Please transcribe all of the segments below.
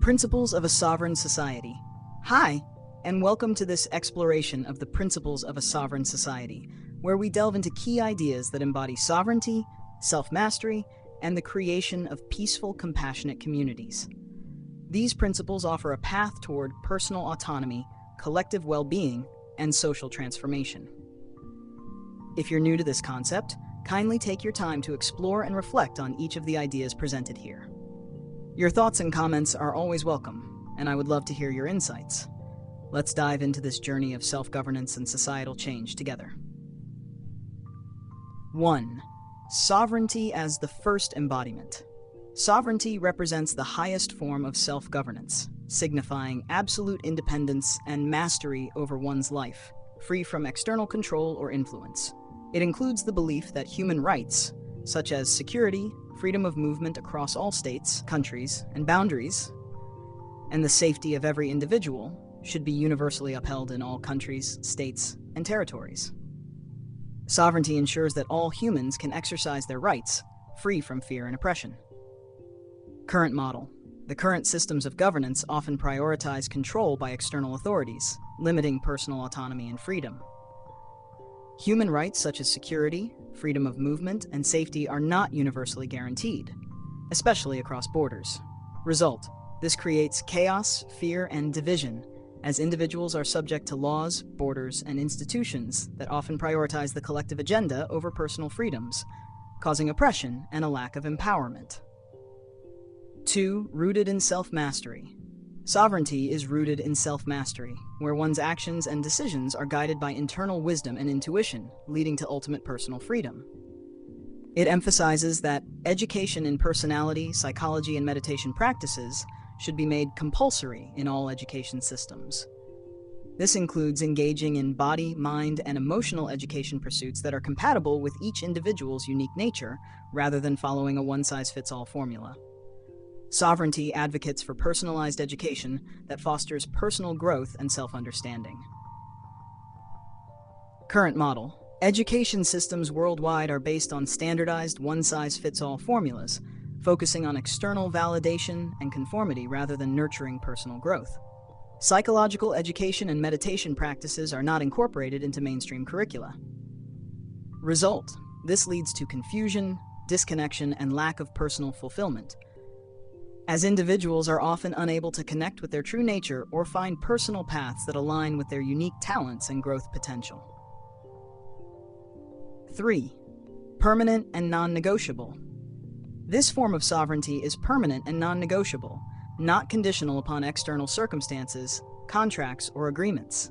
Principles of a Sovereign Society. Hi, and welcome to this exploration of the principles of a sovereign society, where we delve into key ideas that embody sovereignty, self-mastery, and the creation of peaceful, compassionate communities. These principles offer a path toward personal autonomy, collective well-being, and social transformation. If you're new to this concept, kindly take your time to explore and reflect on each of the ideas presented here. Your thoughts and comments are always welcome, and I would love to hear your insights. Let's dive into this journey of self-governance and societal change together. 1. Sovereignty as the first embodiment. Sovereignty represents the highest form of self-governance, signifying absolute independence and mastery over one's life, free from external control or influence. It includes the belief that human rights, such as security, freedom of movement across all states, countries, and boundaries, and the safety of every individual, should be universally upheld in all countries, states, and territories. Sovereignty ensures that all humans can exercise their rights, free from fear and oppression. Current model. The current systems of governance often prioritize control by external authorities, limiting personal autonomy and freedom. Human rights such as security, freedom of movement, and safety are not universally guaranteed, especially across borders. Result: this creates chaos, fear, and division, as individuals are subject to laws, borders, and institutions that often prioritize the collective agenda over personal freedoms, causing oppression and a lack of empowerment. 2. Rooted in self-mastery. Sovereignty is rooted in self-mastery, where one's actions and decisions are guided by internal wisdom and intuition, leading to ultimate personal freedom. It emphasizes that education in personality, psychology, and meditation practices should be made compulsory in all education systems. This includes engaging in body, mind, and emotional education pursuits that are compatible with each individual's unique nature, rather than following a one-size-fits-all formula. Sovereignty advocates for personalized education that fosters personal growth and self-understanding. Current model. Education systems worldwide are based on standardized one-size-fits-all formulas, focusing on external validation and conformity rather than nurturing personal growth. Psychological education and meditation practices are not incorporated into mainstream curricula. Result: this leads to confusion, disconnection, and lack of personal fulfillment, as individuals are often unable to connect with their true nature or find personal paths that align with their unique talents and growth potential. 3. Permanent and non-negotiable. This form of sovereignty is permanent and non-negotiable, not conditional upon external circumstances, contracts, or agreements.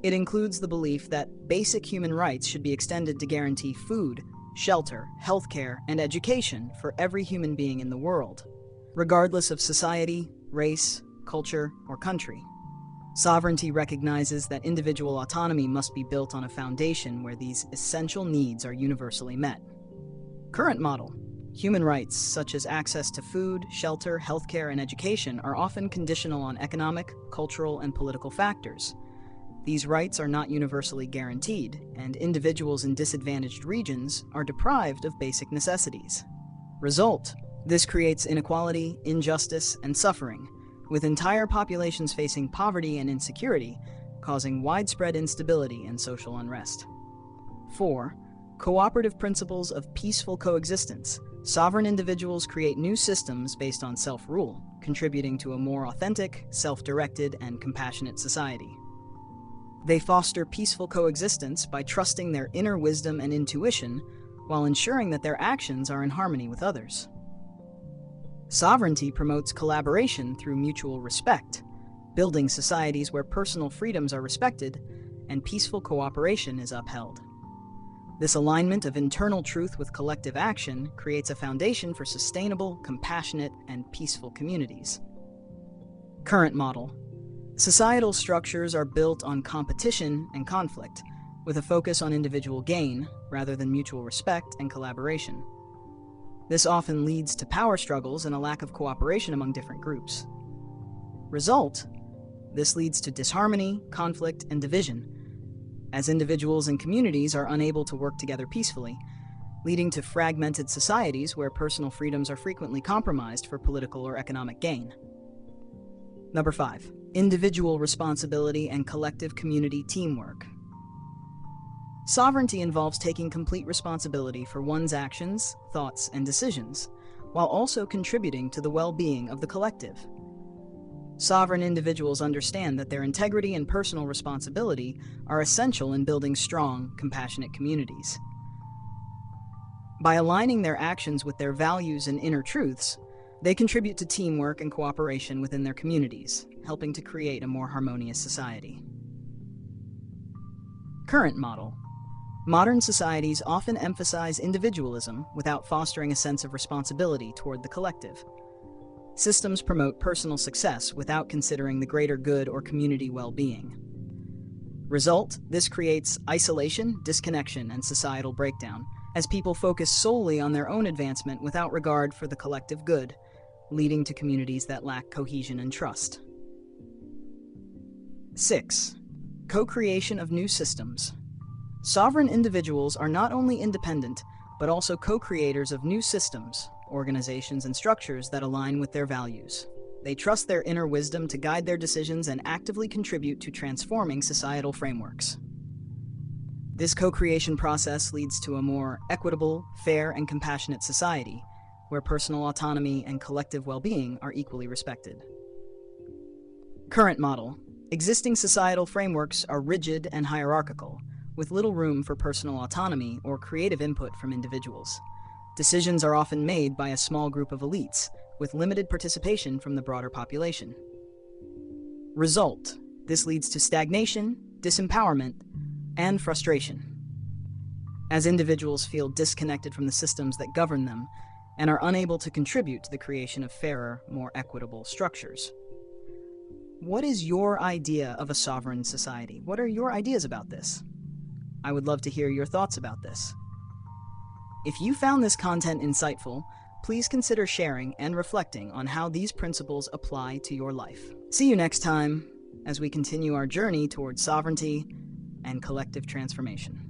It includes the belief that basic human rights should be extended to guarantee food, shelter, healthcare, and education for every human being in the world, regardless of society, race, culture, or country. Sovereignty recognizes that individual autonomy must be built on a foundation where these essential needs are universally met. Current model. Human rights, such as access to food, shelter, healthcare, and education, are often conditional on economic, cultural, and political factors. These rights are not universally guaranteed, and individuals in disadvantaged regions are deprived of basic necessities. Result: this creates inequality, injustice, and suffering, with entire populations facing poverty and insecurity, causing widespread instability and social unrest. 4. Cooperative principles of peaceful coexistence. Sovereign individuals create new systems based on self-rule, contributing to a more authentic, self-directed, and compassionate society. They foster peaceful coexistence by trusting their inner wisdom and intuition while ensuring that their actions are in harmony with others. Sovereignty promotes collaboration through mutual respect, building societies where personal freedoms are respected and peaceful cooperation is upheld. This alignment of internal truth with collective action creates a foundation for sustainable, compassionate, and peaceful communities. Current model. Societal structures are built on competition and conflict, with a focus on individual gain rather than mutual respect and collaboration. This often leads to power struggles and a lack of cooperation among different groups. Result: this leads to disharmony, conflict, and division, as individuals and communities are unable to work together peacefully, leading to fragmented societies where personal freedoms are frequently compromised for political or economic gain. Number 5. Individual responsibility and collective community teamwork. Sovereignty involves taking complete responsibility for one's actions, thoughts, and decisions, while also contributing to the well-being of the collective. Sovereign individuals understand that their integrity and personal responsibility are essential in building strong, compassionate communities. By aligning their actions with their values and inner truths, they contribute to teamwork and cooperation within their communities, helping to create a more harmonious society. Current model. Modern societies often emphasize individualism without fostering a sense of responsibility toward the collective. Systems promote personal success without considering the greater good or community well-being. Result, this creates isolation, disconnection, and societal breakdown, as people focus solely on their own advancement without regard for the collective good, leading to communities that lack cohesion and trust. 6. Co-creation of new systems. Sovereign individuals are not only independent, but also co-creators of new systems, organizations, and structures that align with their values. They trust their inner wisdom to guide their decisions and actively contribute to transforming societal frameworks. This co-creation process leads to a more equitable, fair, and compassionate society, where personal autonomy and collective well-being are equally respected. Current model. Existing societal frameworks are rigid and hierarchical, with little room for personal autonomy or creative input from individuals. Decisions are often made by a small group of elites, with limited participation from the broader population. Result: this leads to stagnation, disempowerment, and frustration, as individuals feel disconnected from the systems that govern them and are unable to contribute to the creation of fairer, more equitable structures. What is your idea of a sovereign society? What are your ideas about this? I would love to hear your thoughts about this. If you found this content insightful, please consider sharing and reflecting on how these principles apply to your life. See you next time as we continue our journey towards sovereignty and collective transformation.